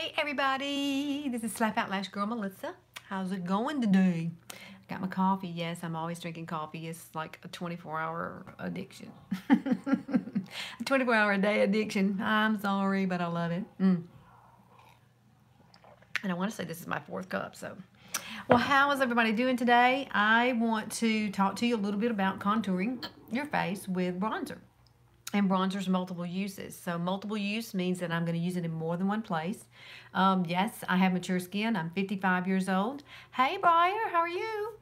Hey everybody, this is Slap Out Lash Girl Melissa. How's it going today? Got my coffee. Yes, I'm always drinking coffee. It's like a 24-hour addiction. A 24-hour a day addiction. I'm sorry, but I love it. And I want to say this is my fourth cup, so. Well, how is everybody doing today? I want to talk to you a little bit about contouring your face with bronzer. And bronzer's multiple uses. So multiple use means that I'm going to use it in more than one place. Yes, I have mature skin. I'm 55 years old. Hey, Briar, how are you?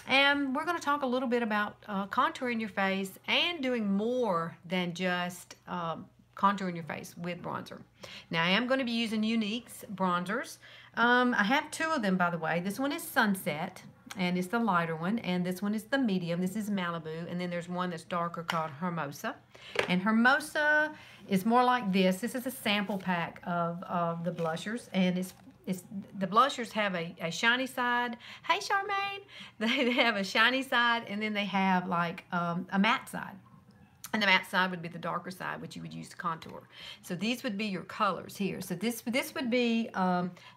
And we're going to talk a little bit about contouring your face and doing more than just contouring your face with bronzer. Now, I am going to be using Younique's bronzers. I have two of them, by the way. This one is Sunset, and it's the lighter one, and this one is the medium. This is Malibu, and then there's one that's darker called Hermosa. And Hermosa is more like this. This is a sample pack of the blushers, and the blushers have a shiny side. Hey, Charmaine! They have a shiny side, and then they have like a matte side. And the matte side would be the darker side, which you would use to contour. So these would be your colors here. So this would be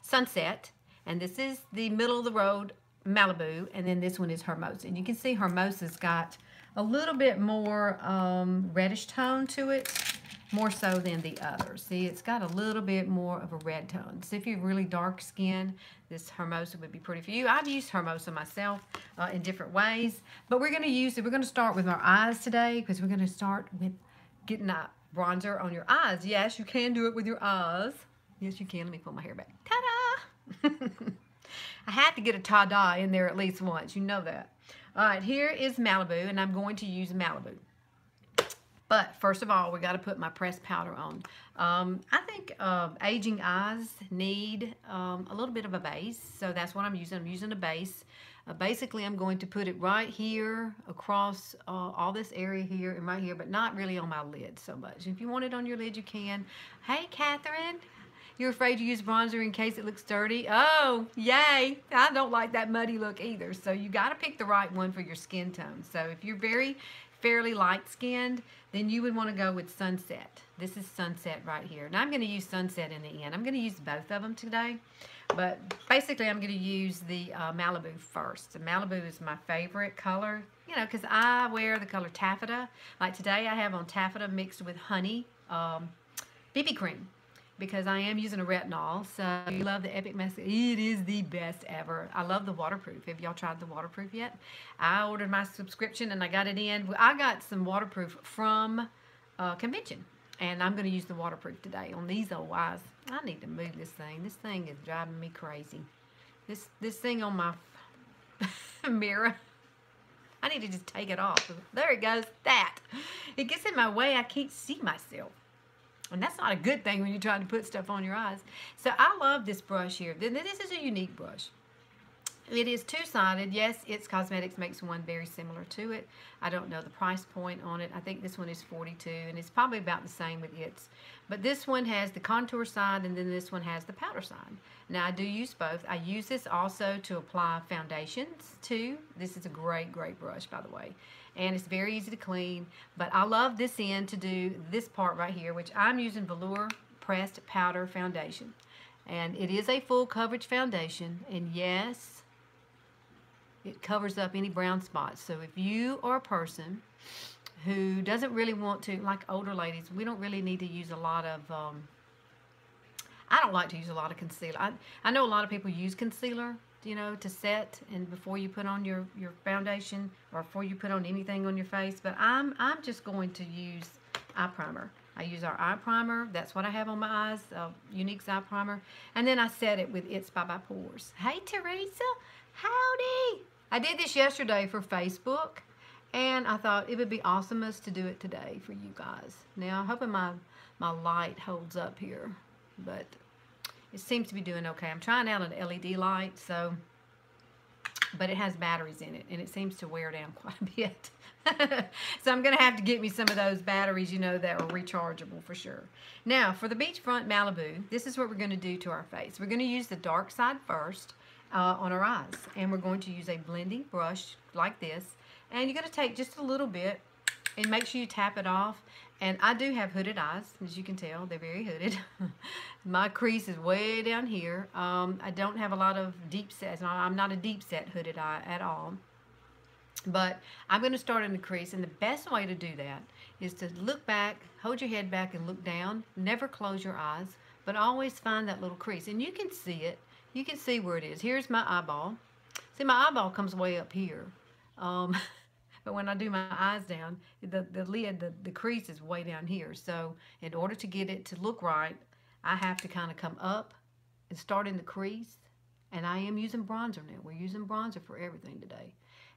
Sunset, and this is the middle of the road Malibu, and then this one is Hermosa. And you can see Hermosa's got a little bit more reddish tone to it, more so than the others. See, it's got a little bit more of a red tone. So if you have really dark skin, this Hermosa would be pretty for you. I've used Hermosa myself in different ways, but we're going to use it. We're going to start with our eyes today because we're going to start with getting that bronzer on your eyes. Yes, you can do it with your eyes. Yes, you can. Let me pull my hair back. Ta-da! I had to get a ta-da in there at least once. You know that. All right, here is Malibu, and I'm going to use Malibu. But first of all, we got to put my pressed powder on. I think aging eyes need a little bit of a base, so that's what I'm using. I'm using a base. Basically, I'm going to put it right here across all this area here and right here, but not really on my lid so much. If you want it on your lid, you can. Hey, Catherine. You're afraid to use bronzer in case it looks dirty? Oh, yay. I don't like that muddy look either. So you got to pick the right one for your skin tone. So if you're fairly light-skinned, then you would want to go with Sunset. This is Sunset right here. And I'm going to use Sunset in the end. I'm going to use both of them today. But basically, I'm going to use the Malibu first. The Malibu is my favorite color, you know, because I wear the color taffeta. Like today, I have on taffeta mixed with honey BB cream, because I am using a retinol. So you love the Epic Mascara. It is the best ever. I love the waterproof. Have y'all tried the waterproof yet? I ordered my subscription and I got it in. I got some waterproof from convention, and I'm going to use the waterproof today on these old eyes. I need to move this thing. This thing is driving me crazy. This thing on my mirror, I need to just take it off. There it goes. That. It gets in my way. I can't see myself. And that's not a good thing when you're trying to put stuff on your eyes. So I love this brush here. This is a Younique brush. It is two-sided. Yes, It's Cosmetics makes one very similar to it. I don't know the price point on it. I think this one is $42, and it's probably about the same with its. But this one has the contour side, and then this one has the powder side. Now, I do use both. I use this also to apply foundations, too. This is a great, great brush, by the way. And it's very easy to clean. But I love this end to do this part right here, which I'm using Velour Pressed Powder Foundation. And it is a full coverage foundation. And yes, it covers up any brown spots. So if you are a person who doesn't really want to, like older ladies, we don't really need to use a lot of, I don't like to use a lot of concealer. I know a lot of people use concealer, you know, to set and before you put on your foundation or before you put on anything on your face. But I'm just going to use eye primer. I use our eye primer. That's what I have on my eyes, Younique's eye primer. And then I set it with It's by Pores. Hey, Teresa. Howdy. I did this yesterday for Facebook, and I thought it would be awesomest to do it today for you guys. Now, I'm hoping my light holds up here, but it seems to be doing okay. I'm trying out an LED light, but it has batteries in it, and it seems to wear down quite a bit. So I'm going to have to get me some of those batteries, you know, that are rechargeable for sure. Now, for the Beachfront Malibu, this is what we're going to do to our face. We're going to use the dark side first on our eyes, and we're going to use a blending brush like this, and you're going to take just a little bit and make sure you tap it off, And I do have hooded eyes, as you can tell. They're very hooded. My crease is way down here. I don't have a lot of deep sets. I'm not a deep set hooded eye at all. But I'm going to start in the crease, and the best way to do that is to look back, hold your head back and look down. Never close your eyes, but always find that little crease. And you can see it. You can see where it is. Here's my eyeball. See, my eyeball comes way up here. Um, but when I do my eyes down, the lid, the crease is way down here. So in order to get it to look right, I have to kind of come up and start in the crease. And I am using bronzer now. We're using bronzer for everything today.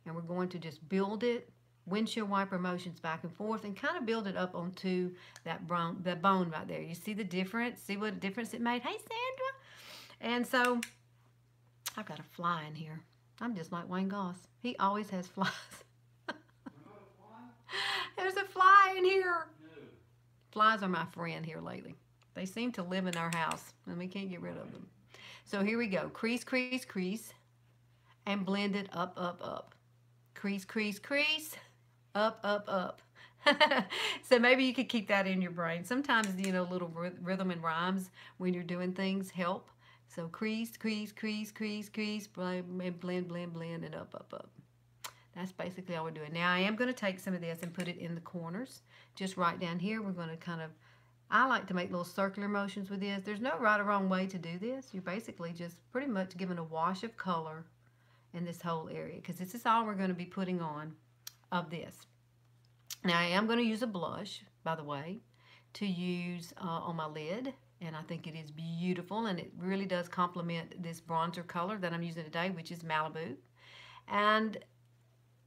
And we're going to just build it, windshield wiper motions back and forth, and kind of build it up onto that the bone right there. You see the difference? See what a difference it made? Hey, Sandra! And so, I've got a fly in here. I'm just like Wayne Goss. He always has flies. There's a fly in here. Flies are my friend here lately. They seem to live in our house, and we can't get rid of them. So here we go. Crease, crease, crease, and blend it up, up, up. Crease, crease, crease, up, up, up. So maybe you could keep that in your brain. Sometimes, you know, little rhythm and rhymes when you're doing things help. So crease, crease, crease, crease, crease, blend, blend, blend, blend, and up, up, up. That's basically all we're doing. Now I am going to take some of this and put it in the corners. Just right down here, we're going to kind of, I like to make little circular motions with this. There's no right or wrong way to do this. You're basically just pretty much giving a wash of color in this whole area, because this is all we're going to be putting on of this. Now I am going to use a blush, by the way, to use on my lid, and I think it is beautiful, and it really does complement this bronzer color that I'm using today, which is Malibu. And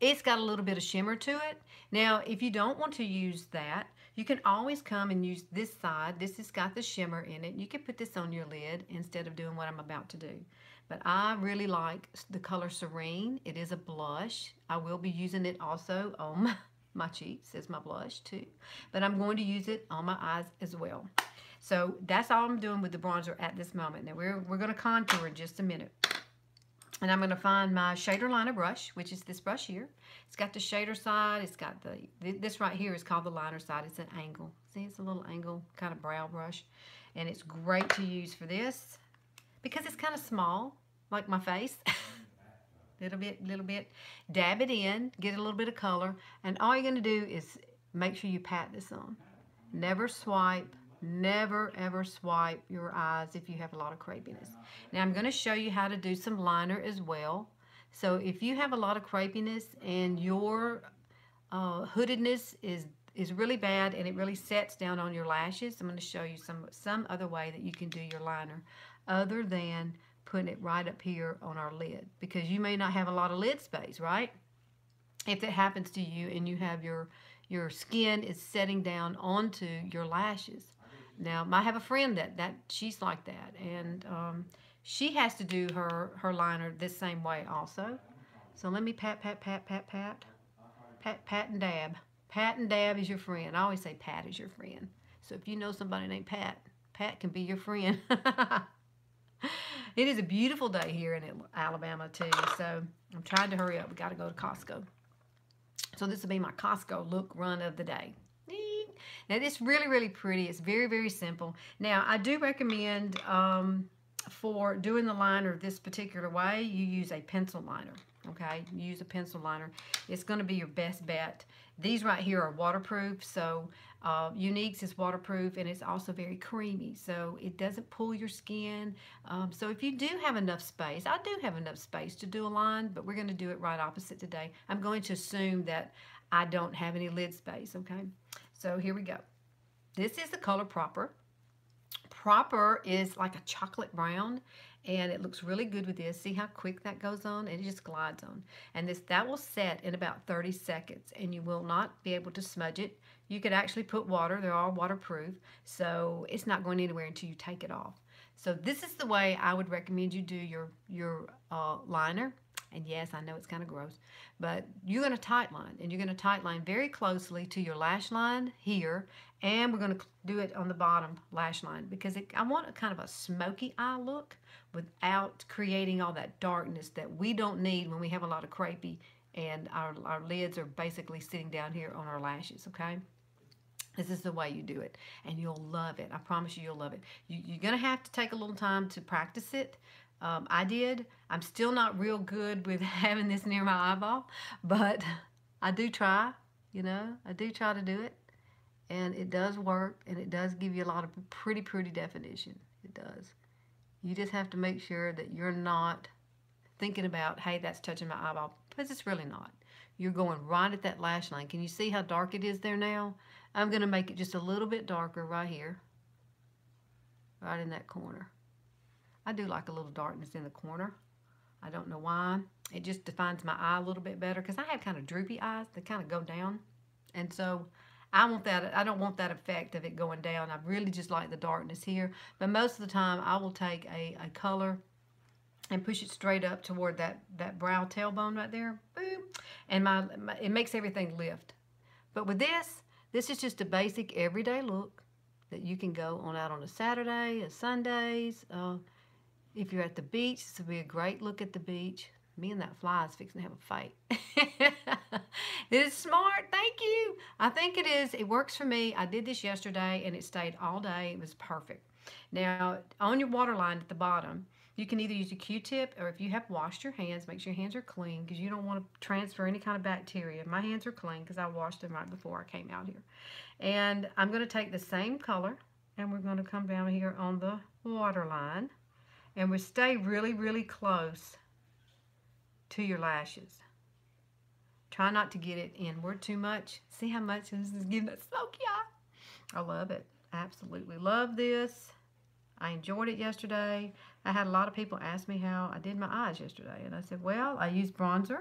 it's got a little bit of shimmer to it. Now, if you don't want to use that, you can always come and use this side. This has got the shimmer in it. You can put this on your lid instead of doing what I'm about to do. But I really like the color Serene. It is a blush. I will be using it also on my cheeks as my blush too. But I'm going to use it on my eyes as well. So that's all I'm doing with the bronzer at this moment. Now we're going to contour in just a minute. And I'm going to find my shader liner brush, which is this brush here. It's got the shader side. It's got this right here is called the liner side. It's an angle. See, it's a little angle kind of brow brush. And it's great to use for this because it's kind of small, like my face. Little bit. Dab it in, get a little bit of color. And all you're going to do is make sure you pat this on. Never swipe. Never ever swipe your eyes if you have a lot of crepiness. Now I'm going to show you how to do some liner as well. So if you have a lot of crepiness and your hoodedness is really bad and it really sets down on your lashes, I'm going to show you some other way that you can do your liner other than putting it right up here on our lid, because you may not have a lot of lid space, right? If it happens to you and you have your skin is setting down onto your lashes. Now, I have a friend that she's like that, and she has to do her liner this same way also. So let me pat, pat, pat, pat, pat, pat, pat, and dab. Pat and dab is your friend. I always say Pat is your friend. So if you know somebody named Pat, Pat can be your friend. It is a beautiful day here in Alabama too, so I'm trying to hurry up. We got to go to Costco. So this will be my Costco look run of the day. Now this really, really pretty. It's very, very simple. Now I do recommend for doing the liner this particular way, you use a pencil liner. Okay, you use a pencil liner. It's going to be your best bet. These right here are waterproof, so Younique's is waterproof, and it's also very creamy, so it doesn't pull your skin. So if you do have enough space, I do have enough space to do a line, but we're going to do it right opposite today. I'm going to assume that I don't have any lid space, okay? So here we go. This is the color Proper. Proper is like a chocolate brown, and it looks really good with this. See how quick that goes on? It just glides on. And that will set in about 30 seconds, and you will not be able to smudge it. You could actually put water. They're all waterproof, so it's not going anywhere until you take it off. So this is the way I would recommend you do your liner. And yes, I know it's kind of gross, but you're going to tight line, and you're going to tight line very closely to your lash line here, and we're going to do it on the bottom lash line because I want a kind of a smoky eye look without creating all that darkness that we don't need when we have a lot of crepey and our lids are basically sitting down here on our lashes, okay? This is the way you do it, and you'll love it. I promise you, you'll love it. You're going to have to take a little time to practice it. I did. I'm still not real good with having this near my eyeball, but I do try, you know. I do try to do it, and it does work, and it does give you a lot of pretty, pretty definition. It does. You just have to make sure that you're not thinking about, hey, that's touching my eyeball, because it's really not. You're going right at that lash line. Can you see how dark it is there now? I'm going to make it just a little bit darker right here, right in that corner. I do like a little darkness in the corner. I don't know why. It just defines my eye a little bit better because I have kind of droopy eyes that kind of go down. And so I want that. I don't want that effect of it going down. I really just like the darkness here. But most of the time I will take a color and push it straight up toward that brow tailbone right there. Boom. And it makes everything lift. But with this is just a basic everyday look that you can go on out on a Saturday, a Sundays. If you're at the beach, this would be a great look at the beach. Me and that fly is fixing to have a fight. It is smart. Thank you. I think it is. It works for me. I did this yesterday, and it stayed all day. It was perfect. Now, on your waterline at the bottom, you can either use a Q-tip, or if you have washed your hands, make sure your hands are clean because you don't want to transfer any kind of bacteria. My hands are clean because I washed them right before I came out here. And I'm going to take the same color, and we're going to come down here on the waterline, and we stay really, really close to your lashes. Try not to get it inward too much. See how much this is giving that smoky eye? I love it. Absolutely love this. I enjoyed it yesterday. I had a lot of people ask me how I did my eyes yesterday. And I said, well, I used bronzer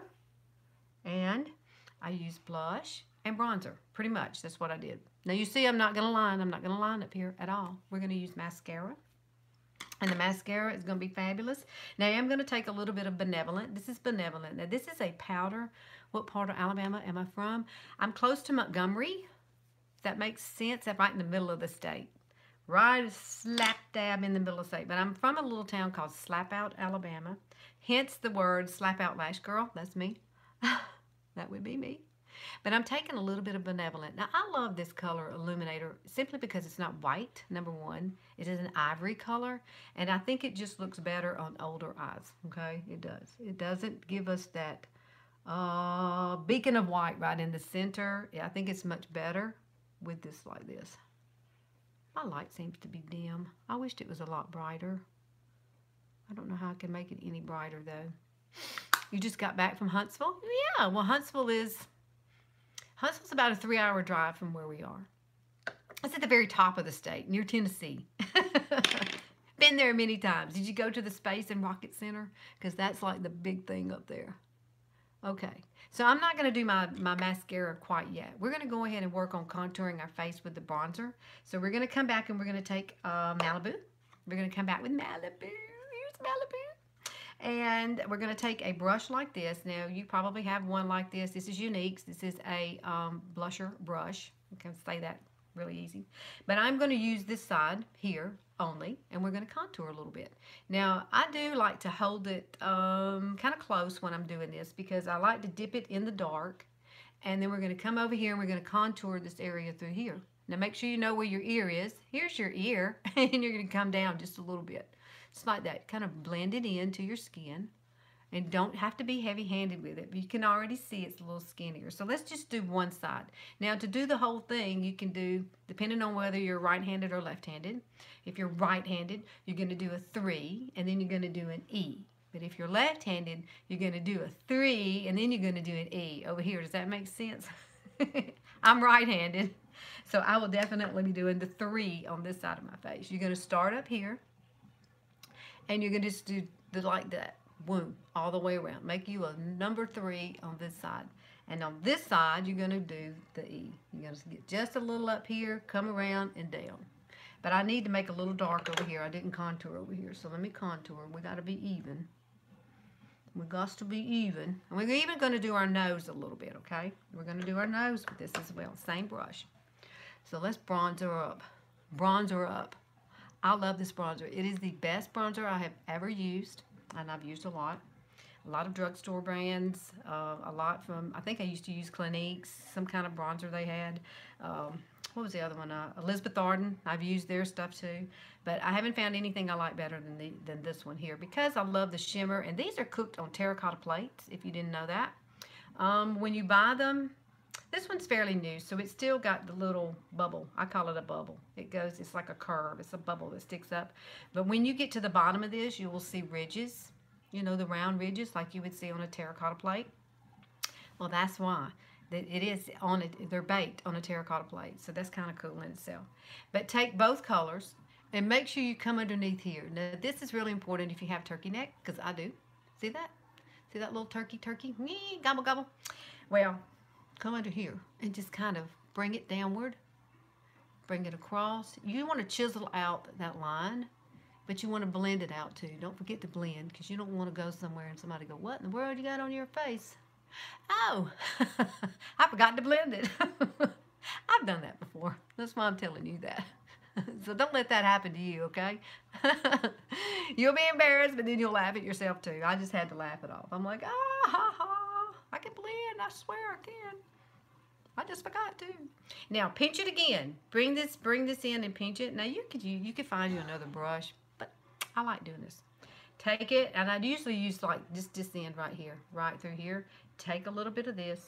and I used blush and bronzer. Pretty much, that's what I did. Now you see I'm not going to line. I'm not going to line up here at all. We're going to use mascara. And the mascara is going to be fabulous. Now I'm going to take a little bit of Benevolent. This is Benevolent. Now this is a powder. What part of Alabama am I from? I'm close to Montgomery. If that makes sense. I'm right in the middle of the state. Right slap dab in the middle of the state. But I'm from a little town called Slapout, Alabama. Hence the word Slap Out Lash Girl. That's me. That would be me. But I'm taking a little bit of Benevolent. Now, I love this color illuminator simply because it's not white, number one. It is an ivory color, and I think it just looks better on older eyes, okay? It does. It doesn't give us that beacon of white right in the center. Yeah, I think it's much better with this like this. My light seems to be dim. I wished it was a lot brighter. I don't know how I can make it any brighter, though. You just got back from Huntsville? Yeah, well, Huntsville's about a 3-hour drive from where we are. It's at the very top of the state, near Tennessee. Been there many times. Did you go to the Space and Rocket Center? Because that's like the big thing up there. Okay, so I'm not going to do my mascara quite yet. We're going to go ahead and work on contouring our face with the bronzer. So we're going to come back and we're going to take Malibu. We're going to come back with Malibu. Here's Malibu. And we're going to take a brush like this. Now, you probably have one like this. This is Younique's. This is a blusher brush. You can say that really easy. But I'm going to use this side here only, and we're going to contour a little bit. Now, I do like to hold it kind of close when I'm doing this because I like to dip it in the dark, and then we're going to come over here and we're going to contour this area through here. Now, make sure you know where your ear is. Here's your ear, and you're going to come down just a little bit. Just like that. Kind of blend it into your skin. And don't have to be heavy-handed with it. But you can already see it's a little skinnier. So let's just do one side. Now, to do the whole thing, you can do, depending on whether you're right-handed or left-handed. If you're right-handed, you're going to do a 3, and then you're going to do an E. But if you're left-handed, you're going to do a 3, and then you're going to do an E over here. Does that make sense? I'm right-handed, so I will definitely be doing the 3 on this side of my face. You're going to start up here, and you're going to just do like that. Boom, all the way around. Make you a number 3 on this side. And on this side, you're going to do the E. You're going to get just a little up here, come around, and down. But I need to make a little dark over here. I didn't contour over here, so let me contour. We got to be even. We got to be even. And we're even going to do our nose a little bit, okay? We're going to do our nose with this as well. Same brush. So let's bronzer up. Bronzer up. I love this bronzer. It is the best bronzer I have ever used. And I've used a lot of drugstore brands, a lot from, I think I used to use Clinique's, some kind of bronzer they had. what was the other one? Elizabeth Arden. I've used their stuff too, but I haven't found anything I like better than this one here because I love the shimmer. And these are cooked on terracotta plates, if you didn't know that. When you buy them, this one's fairly new, so it's still got the little bubble. I call it a bubble. It's like a curve. It's a bubble that sticks up. But when you get to the bottom of this, you will see ridges. You know, the round ridges like you would see on a terracotta plate. Well, that's why. It is on it. They're baked on a terracotta plate, so that's kind of cool in itself. But take both colors and make sure you come underneath here. Now, this is really important if you have turkey neck, because I do. See that? See that little turkey? Gobble, gobble. Well, come under here and just kind of bring it downward. Bring it across. You want to chisel out that line, but you want to blend it out too. Don't forget to blend, because you don't want to go somewhere and somebody go, what in the world you got on your face? Oh, I forgot to blend it. I've done that before. That's why I'm telling you that. So don't let that happen to you, okay? You'll be embarrassed, but then you'll laugh at yourself too. I just had to laugh it off. I'm like, ah, ha, ha. I can blend. I swear I can. I just forgot to. Now pinch it again. Bring this in and pinch it. Now you could find you another brush, but I like doing this. Take it, and I'd usually use like just this end right here, right through here. Take a little bit of this,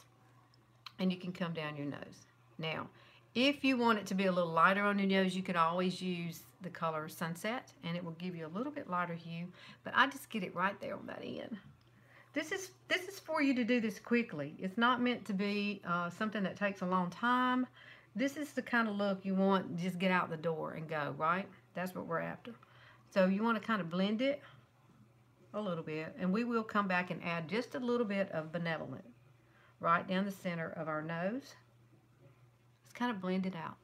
and you can come down your nose. Now, if you want it to be a little lighter on your nose, you could always use the color Sunset, and it will give you a little bit lighter hue, but I just get it right there on that end. This is for you to do this quickly. It's not meant to be something that takes a long time. This is the kind of look you want, just get out the door and go, right? That's what we're after. So you want to kind of blend it a little bit, and we will come back and add just a little bit of Benevolent right down the center of our nose. Just kind of blend it out,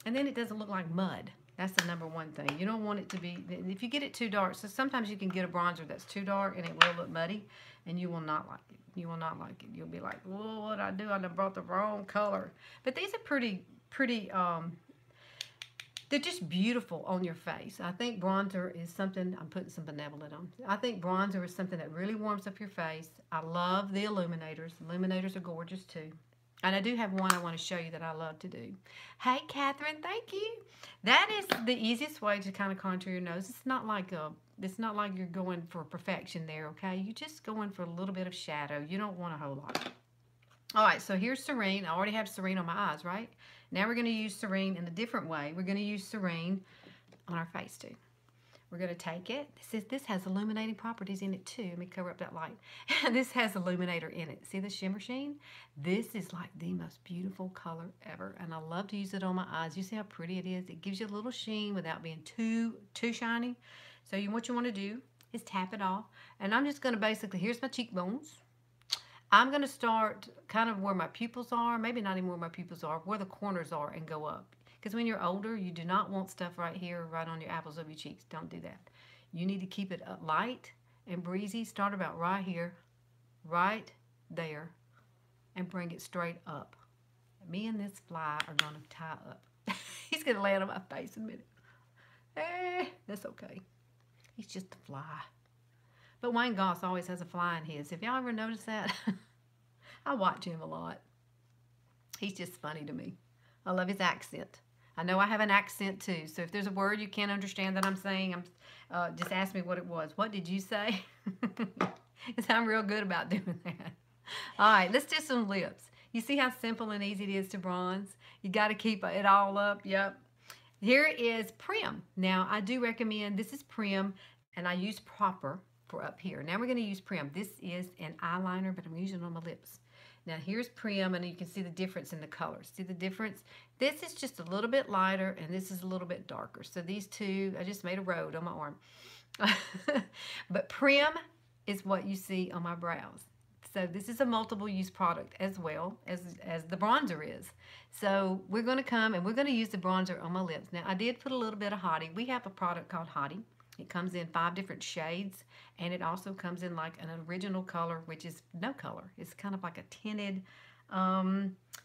and then it doesn't look like mud. That's the number one thing. You don't want it to be, if you get it too dark, so sometimes you can get a bronzer that's too dark and it will look muddy, and you will not like it. You will not like it. You'll be like, whoa, what'd I do? I done brought the wrong color. But these are pretty, they're just beautiful on your face. I think bronzer is something, I'm putting some Benevolent on. I think bronzer is something that really warms up your face. I love the illuminators. Illuminators are gorgeous too. And I do have one I want to show you that I love to do. Hey, Catherine, thank you. That is the easiest way to kind of contour your nose. It's not like you're going for perfection there, okay? You're just going for a little bit of shadow. You don't want a whole lot. All right, so here's Serene. I already have Serene on my eyes, right? Now we're going to use Serene in a different way. We're going to use Serene on our face too. We're going to take it. This has illuminating properties in it too. Let me cover up that light. This has illuminator in it. See the shimmer sheen? This is like the most beautiful color ever, and I love to use it on my eyes. You see how pretty it is? It gives you a little sheen without being too shiny. So what you want to do is tap it off, and I'm just going to basically, here's my cheekbones. I'm going to start kind of where my pupils are, maybe not even where my pupils are, where the corners are, and go up. Because when you're older, you do not want stuff right here, right on your apples of your cheeks. Don't do that. You need to keep it light and breezy. Start about right here, right there, and bring it straight up. Me and this fly are going to tie up. He's going to land on my face in a minute. That's okay. He's just a fly. But Wayne Goss always has a fly in his. Have y'all ever noticed that? I watch him a lot. He's just funny to me. I love his accent. I know I have an accent too, so if there's a word you can't understand that I'm saying, just ask me what it was. What did you say? Because I'm real good about doing that. All right, let's do some lips. You see how simple and easy it is to bronze? You got to keep it all up. Yep. Here is Prim. Now, I do recommend, this is Prim, and I use Proper for up here. Now we're going to use Prim. This is an eyeliner, but I'm using it on my lips. Now here's Prim, and you can see the difference in the colors. See the difference? This is just a little bit lighter, and this is a little bit darker. So these two, I just made a road on my arm. But Prim is what you see on my brows. So this is a multiple use product as well as the bronzer is. So we're going to come and we're going to use the bronzer on my lips. Now I did put a little bit of Hottie. We have a product called Hottie. It comes in 5 different shades, and it also comes in like an original color, which is no color. It's kind of like a tinted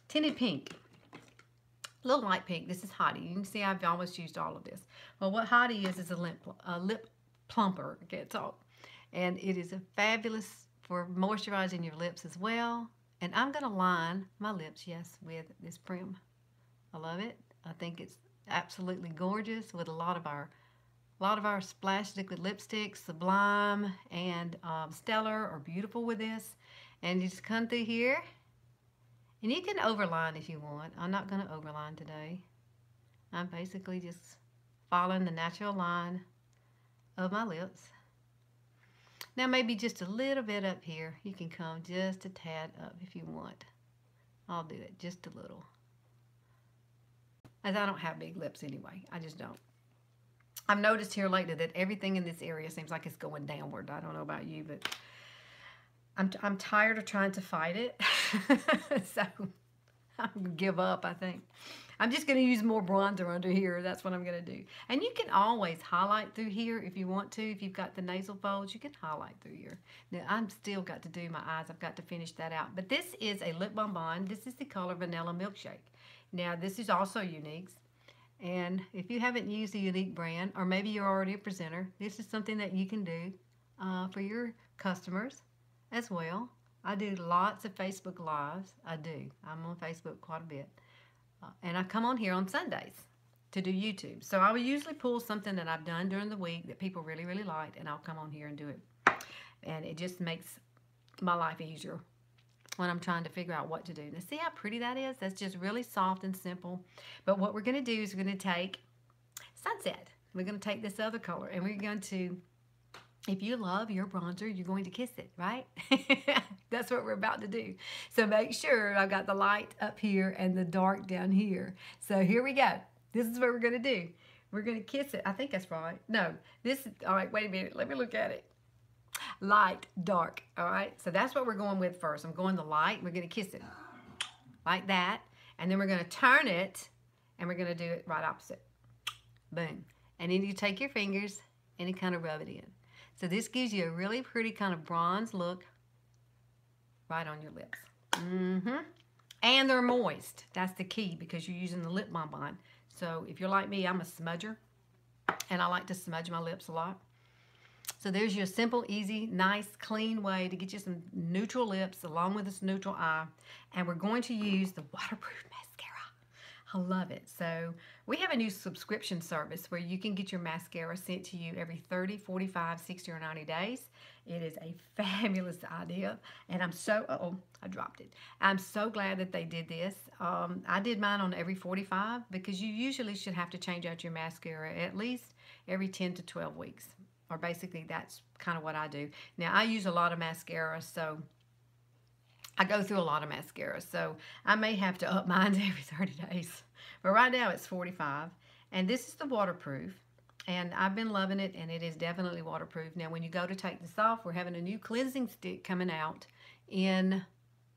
pink, a little light pink. This is Hottie. You can see I've almost used all of this. Well, what Hottie is a lip plumper. Okay, it's all, and it is a fabulous for moisturizing your lips as well. And I'm going to line my lips, yes, with this Prim I love it. I think it's absolutely gorgeous with a lot of our Splash Liquid lipsticks, Sublime and Stellar are beautiful with this. And you just come through here, and you can overline if you want. I'm not going to overline today. I'm basically just following the natural line of my lips. Now maybe just a little bit up here. You can come just a tad up if you want. I'll do it just a little. As I don't have big lips anyway. I just don't. I've noticed here lately that everything in this area seems like it's going downward. I don't know about you, but I'm tired of trying to fight it. So I'm going to give up, I think. I'm just going to use more bronzer under here. That's what I'm going to do. And you can always highlight through here if you want to. If you've got the nasal folds, you can highlight through here. Now, I'm still got to do my eyes. I've got to finish that out. But this is a lip bonbon. This is the color Vanilla Milkshake. Now, this is also Younique's. And if you haven't used the Younique brand, or maybe you're already a presenter, this is something that you can do for your customers as well. I do lots of Facebook Lives. I do. I'm on Facebook quite a bit. And I come on here on Sundays to do YouTube. So I will usually pull something that I've done during the week that people really, really like, and I'll come on here and do it. And it just makes my life easier when I'm trying to figure out what to do. Now, see how pretty that is? That's just really soft and simple. But what we're going to do is we're going to take Sunset. We're going to take this other color, and we're going to, if you love your bronzer, you're going to kiss it, right? That's what we're about to do. So make sure I've got the light up here and the dark down here. So here we go. This is what we're going to do. We're going to kiss it. I think that's right. No, this is, all right, wait a minute. Let me look at it. Light, dark, all right? So that's what we're going with first. I'm going the light. We're going to kiss it like that. And then we're going to turn it, and we're going to do it right opposite. Boom. And then you take your fingers and you kind of rub it in. So this gives you a really pretty kind of bronze look right on your lips. And they're moist. That's the key because you're using the lip bonbon. So if you're like me, I'm a smudger, and I like to smudge my lips a lot. So there's your simple, easy, nice, clean way to get you some neutral lips along with this neutral eye. And we're going to use the waterproof mascara. I love it. So we have a new subscription service where you can get your mascara sent to you every 30, 45, 60, or 90 days. It is a fabulous idea. And I'm so, I dropped it. I'm so glad that they did this. I did mine on every 45 because you usually should have to change out your mascara at least every 10 to 12 weeks. Or basically that's kind of what I do. Now I use a lot of mascara, so I go through a lot of mascara, so I may have to up mine every 30 days. But right now it's 45. And this is the waterproof. And I've been loving it, and it is definitely waterproof. Now when you go to take this off, we're having a new cleansing stick coming out in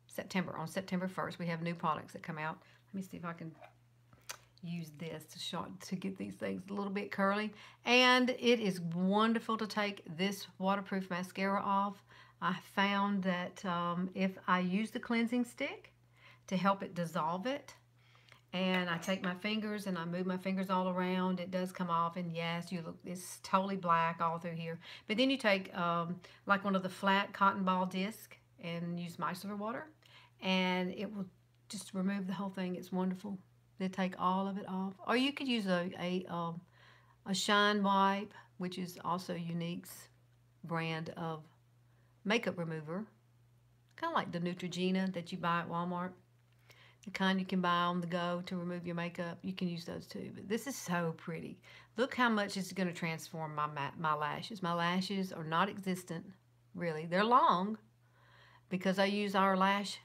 September. On September 1st, we have new products that come out. Let me see if I can use this to get these things a little bit curly. And it is wonderful to take this waterproof mascara off. I found that if I use the cleansing stick to help it dissolve it, and I take my fingers and I move my fingers all around, it does come off. And yes, you look, it's totally black all through here. But then you take like one of the flat cotton ball discs and use micellar water, and it will just remove the whole thing. It's wonderful. They take all of it off. Or you could use a shine wipe, which is also Younique's brand of makeup remover. Kind of like the Neutrogena that you buy at Walmart. The kind you can buy on the go to remove your makeup. You can use those too. But this is so pretty. Look how much it's going to transform my lashes. My lashes are not existent, really. They're long because I use our lash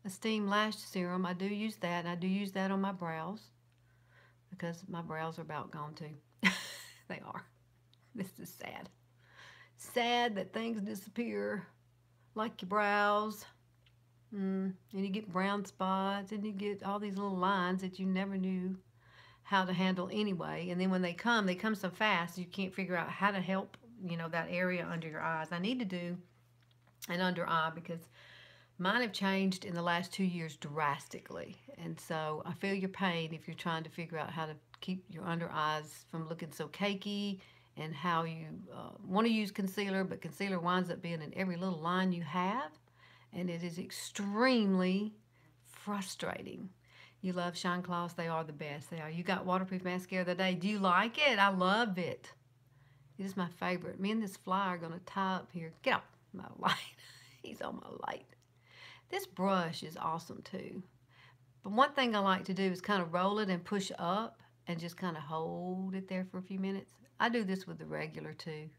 Esteem Lash Serum. I do use that, and I do use that on my brows because my brows are about gone too. They are. This is sad. Sad that things disappear like your brows. And you get brown spots, and you get all these little lines that you never knew how to handle anyway. And then when they come so fast you can't figure out how to help, you know, that area under your eyes. I need to do an under eye because mine have changed in the last 2 years drastically. And so I feel your pain if you're trying to figure out how to keep your under eyes from looking so cakey, and how you want to use concealer, but concealer winds up being in every little line you have. And it is extremely frustrating. You love Shine Gloss. They are the best. They are. You got waterproof mascara today. Do you like it? I love it. It is my favorite. Me and this fly are going to tie up here. Get off my light. He's on my light. This brush is awesome too. But one thing I like to do is kind of roll it and push up and just kind of hold it there for a few minutes. I do this with the regular too.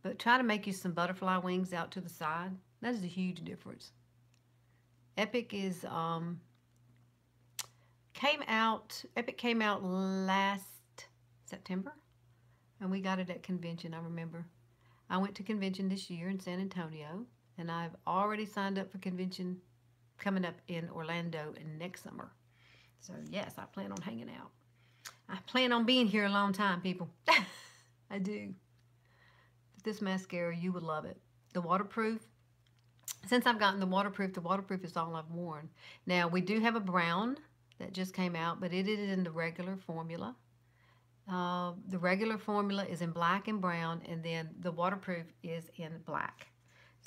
But try to make you some butterfly wings out to the side. That is a huge difference. Epic is Epic came out last September, and we got it at convention. I remember I went to convention this year in San Antonio, and I've already signed up for convention coming up in Orlando next summer. So yes, I plan on hanging out. I plan on being here a long time, people. I do. But this mascara, you would love it. The waterproof. Since I've gotten the waterproof is all I've worn. Now, we do have a brown that just came out, but it is in the regular formula. The regular formula is in black and brown, and then the waterproof is in black.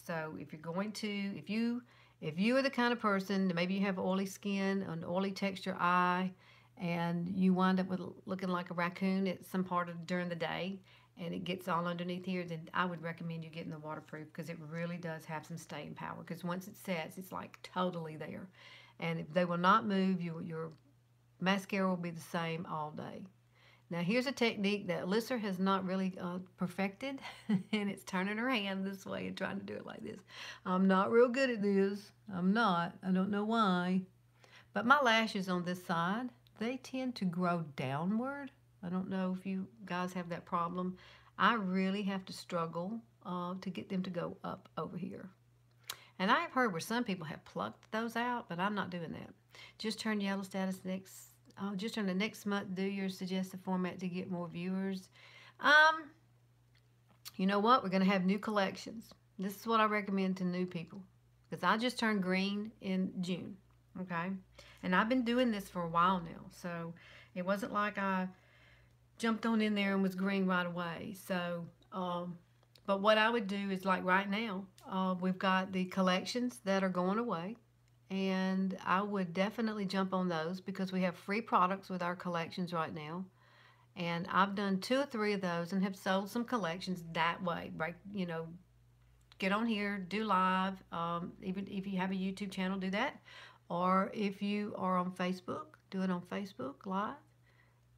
So if you're going to, if you are the kind of person that maybe you have oily skin, an oily texture eye, and you wind up with looking like a raccoon at some part of during the day, and it gets all underneath here, then I would recommend you getting the waterproof because it really does have some staying power. Because once it sets, it's like totally there. And if they will not move, your mascara will be the same all day. Now here's a technique that Alyssa has not really perfected, and it's turning her hand this way and trying to do it like this. I'm not real good at this. I'm not. I don't know why. But my lashes on this side, they tend to grow downward. I don't know if you guys have that problem. I really have to struggle to get them to go up over here. And I've heard where some people have plucked those out, but I'm not doing that. Just turn yellow status next. Just turn the next month. Do your suggested format to get more viewers. You know what? We're going to have new collections. This is what I recommend to new people because I just turned green in June. Okay, and I've been doing this for a while now, so it wasn't like I jumped on in there and was green right away. So, but what I would do is like right now, we've got the collections that are going away, and I would definitely jump on those because we have free products with our collections right now. And I've done 2 or 3 of those and have sold some collections that way, right? You know, get on here, do live, even if you have a YouTube channel, do that. Or if you are on Facebook, do it on Facebook Live.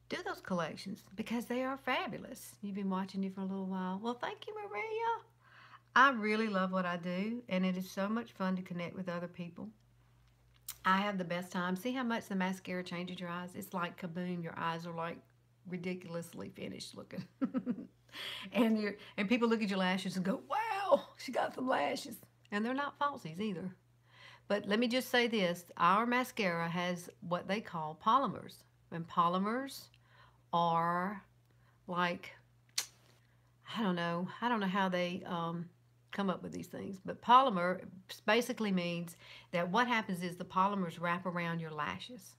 Do those collections because they are fabulous. You've been watching you for a little while. Well, thank you, Maria. I really love what I do, and it is so much fun to connect with other people. I have the best time. See how much the mascara changes your eyes? It's like kaboom. Your eyes are like ridiculously finished looking. and people look at your lashes and go, wow, she got some lashes. And they're not falsies either. But let me just say this. Our mascara has what they call polymers. And polymers are like, I don't know how they come up with these things. But polymer basically means that what happens is the polymers wrap around your lashes.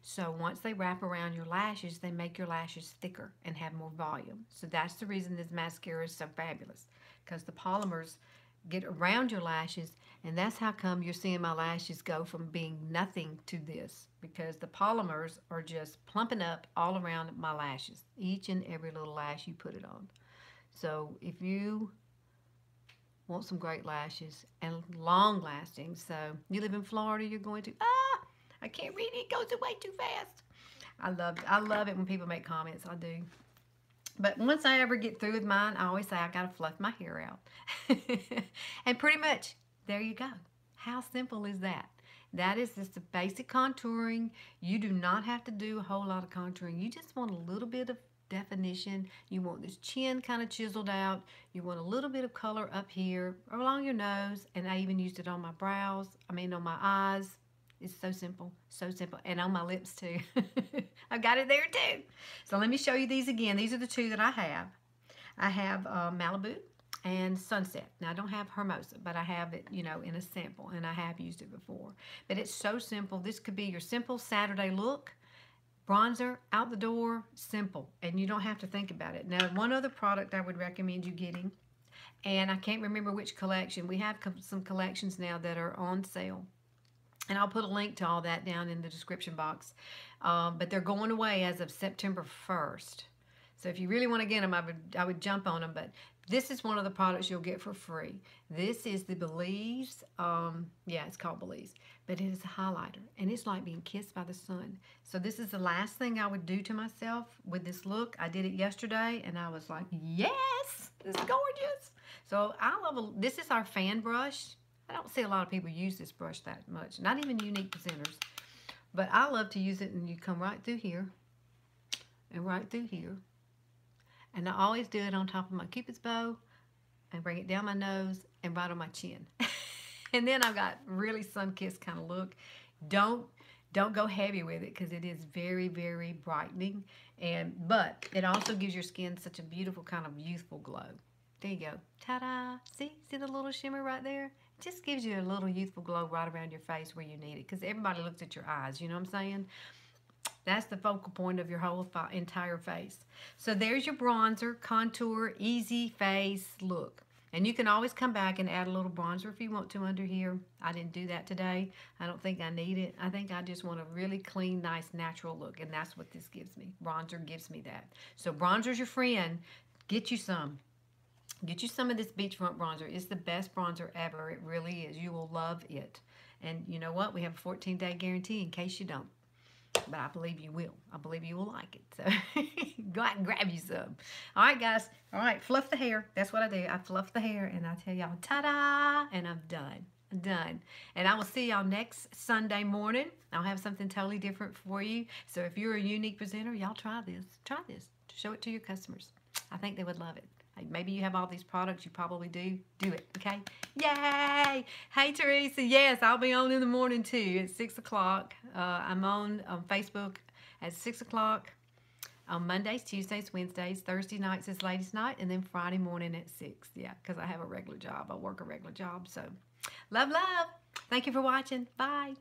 So once they wrap around your lashes, they make your lashes thicker and have more volume. So that's the reason this mascara is so fabulous, because the polymers get around your lashes, and that's how come you're seeing my lashes go from being nothing to this, because the polymers are just plumping up all around my lashes, each and every little lash you put it on. So if you want some great lashes and long lasting, so you live in Florida, you're going to, I can't read it, it goes away too fast. I love it when people make comments. I do. But once I ever get through with mine, I always say I gotta fluff my hair out. And pretty much, there you go. How simple is that? That is just the basic contouring. You do not have to do a whole lot of contouring. You just want a little bit of definition. You want this chin kind of chiseled out. You want a little bit of color up here or along your nose. And I even used it on my brows. On my eyes. It's so simple, and on my lips too. I've got it there too. So let me show you these again. These are the 2 that I have. I have Malibu and Sunset. Now I don't have Hermosa, but I have it, in a sample, and I have used it before. But it's so simple. This could be your simple Saturday look. Bronzer, out the door, simple, and you don't have to think about it. Now, one other product I would recommend you getting, and I can't remember which collection. We have some collections now that are on sale. And I'll put a link to all that down in the description box. But they're going away as of September 1st. So if you really want to get them, I would jump on them. But this is one of the products you'll get for free. This is the Belize. Yeah, it's called Belize. But it is a highlighter. And it's like being kissed by the sun. So this is the last thing I would do to myself with this look. I did it yesterday. And I was like, yes, this is gorgeous. So this is our fan brush. I don't see a lot of people use this brush that much. Not even Younique presenters. But I love to use it, and you come right through here and right through here. And I always do it on top of my Cupid's bow and bring it down my nose and right on my chin. And then I've got really sun-kissed kind of look. Don't go heavy with it because it is very, very brightening. But it also gives your skin such a beautiful kind of youthful glow. There you go. Ta-da! See the little shimmer right there? It just gives you a little youthful glow right around your face where you need it. Because everybody looks at your eyes, you know what I'm saying? That's the focal point of your whole entire face. So there's your bronzer, contour, easy face look. And you can always come back and add a little bronzer if you want to under here. I didn't do that today. I don't think I need it. I think I just want a really clean, nice, natural look. And that's what this gives me. Bronzer gives me that. So bronzer's your friend. Get you some. Get you some of this Beachfront bronzer. It's the best bronzer ever. It really is. You will love it. And you know what? We have a 14-day guarantee in case you don't. But I believe you will. I believe you will like it. So go out and grab you some. All right, guys. All right, fluff the hair. That's what I do. I fluff the hair and I tell y'all, ta-da! And I'm done. I'm done. And I will see y'all next Sunday morning. I'll have something totally different for you. So if you're a Younique presenter, y'all try this. Try this. Show it to your customers. I think they would love it. Maybe you have all these products. You probably do. Do it, okay? Yay! Hey, Teresa. Yes, I'll be on in the morning, too, at 6 o'clock. I'm on Facebook at 6 o'clock on Mondays, Tuesdays, Wednesdays. Thursday nights is ladies' night, and then Friday morning at 6. Yeah, because I have a regular job. I work a regular job. So, love, love. Thank you for watching. Bye.